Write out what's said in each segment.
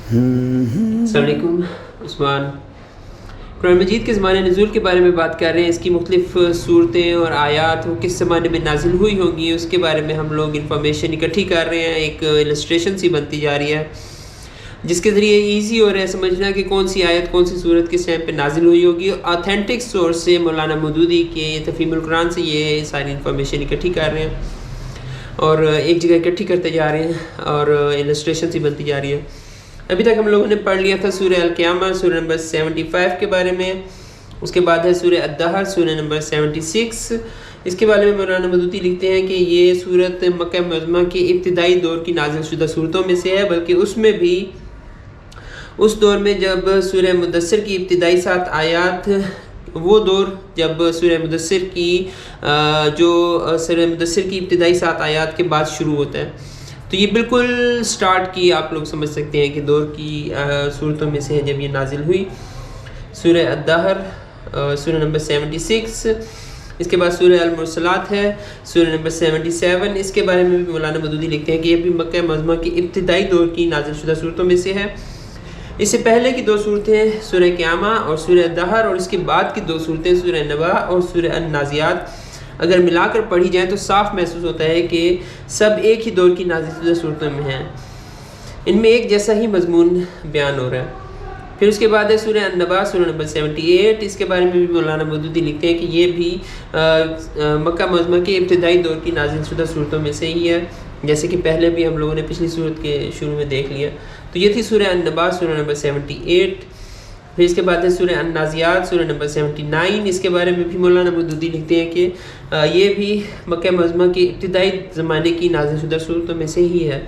अस्सलाम वालेकुम। उस्मान कुरान मजीद के ज़माने नज़ूल के बारे में बात कर रहे हैं। इसकी मुख्तलिफ़ सूरतें और आयात वो किस ज़माने में नाजिल हुई होंगी उसके बारे में हम लोग इंफॉर्मेशन इकट्ठी कर रहे हैं। एक इलस्ट्रेशन सी बनती जा रही है जिसके ज़रिए ईजी हो रहा है समझना कि कौन सी आयत कौन सी सूरत किस टाइम पे नाजिल हुई होगी। ऑथेंटिक सोर्स से मौलाना मौदूदी के तफ़हीमुल कुरान से ये सारी इंफॉर्मेशन इकट्ठी कर रहे हैं और एक जगह इकट्ठी करते जा रहे हैं और इलस्ट्रेशन सी बनती जा रही है। अभी तक हम लोगों ने पढ़ लिया था सूरह अल-क़ियामा सूरह नंबर 75 के बारे में। उसके बाद है सूरह अद-दहर सूरह नंबर 76। इसके बारे में मौलाना मौदूदी लिखते हैं कि ये सूरत मक्का मुअज़्ज़मा के इब्तिदाई दौर की नाज़िल शुदा सूरतों में से है, बल्कि उसमें भी उस दौर में जब सूरह मुदस्सिर की इब्तिदाई 7 आयात, वो दौर जब सूरह मुदस्सिर की इब्तिदाई 7 आयात के बाद शुरू होता है। तो ये बिल्कुल स्टार्ट की आप लोग समझ सकते हैं कि दौर की सूरतों में से है जब ये नाजिल हुई। सूरह अद-दहर सूरह नंबर 76। इसके बाद सूरह अल-मुरसलात है सूरह नंबर 77। इसके बारे में भी मौलाना मौदूदी लिखते हैं कि ये भी मक्का मुअज़्ज़मा की इब्तिदाई दौर की नाजिल शुदा सूरतों में से है। इससे पहले की 2 सूरतें सूरह क़ियामा और सूरह अद-दहर, और इसके बाद की 2 सूरतें सूरह नबा और सूरह अन-नाज़ियात अगर मिलाकर पढ़ी जाए तो साफ महसूस होता है कि सब एक ही दौर की नाज़िल शुदा सूरतों में हैं। इनमें एक जैसा ही मजमून बयान हो रहा है। फिर उसके बाद है सूरह अन-नबा सूरह नंबर 78। इसके बारे में भी मौलाना मौदूदी लिखते हैं कि ये भी मक्का मुअज़्ज़मा के इब्तिदाई दौर की नाज़िल शुदा सूरतों में से ही है, जैसे कि पहले भी हम लोगों ने पिछली सूरत के शुरू में देख लिया। तो ये थी सूरह अन-नबा सूरह नंबर 78। फिर इसके बाद है सूरह अन-नाज़ियात सूरह नंबर 79। इसके बारे में भी मौलाना मौदूदी लिखते हैं कि ये भी मक्का मुअज़्ज़मा की इब्तिदाई ज़माने की नाज़िल शुदा सूरतों में से ही है,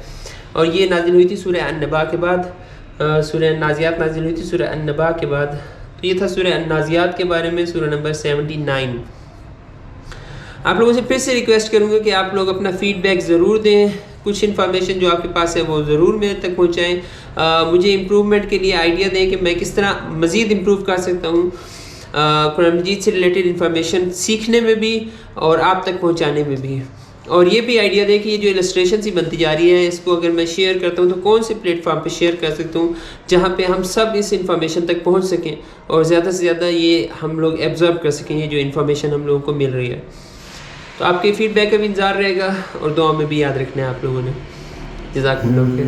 और ये नाज़िल हुई थी सूरह अन-नबा के बाद। सूरह अन-नाज़ियात नाज़िल हुई थी सूरह अन-नबा के बाद। तो ये था सूरह अन-नाज़ियात के बारे में सूरह नंबर 79। आप लोगों से फिर से रिक्वेस्ट करूँगा कि आप लोग अपना फ़ीडबैक ज़रूर दें। कुछ इन्फॉर्मेशन जो आपके पास है वो ज़रूर मेरे तक पहुँचाएँ। मुझे इम्प्रूवमेंट के लिए आइडिया दें कि मैं किस तरह मज़ीद इम्प्रूव कर सकता हूँ कुरान मजीद से रिलेटेड इन्फॉर्मेशन सीखने में भी और आप तक पहुँचाने में भी। और ये भी आइडिया दें कि ये जो इलस्ट्रेशन सी बनती जा रही है इसको अगर मैं शेयर करता हूँ तो कौन से प्लेटफॉर्म पे शेयर कर सकता हूँ जहाँ पे हम सब इस इन्फॉर्मेशन तक पहुँच सकें और ज़्यादा से ज़्यादा ये हम लोग एब्जॉर्ब कर सकें ये जो इन्फॉर्मेशन हम लोगों को मिल रही है। तो आपके फीडबैक का भी इंतज़ार रहेगा और दुआ में भी याद रखना है आप लोगों ने। जज़ाकुमुल्लाह खैर।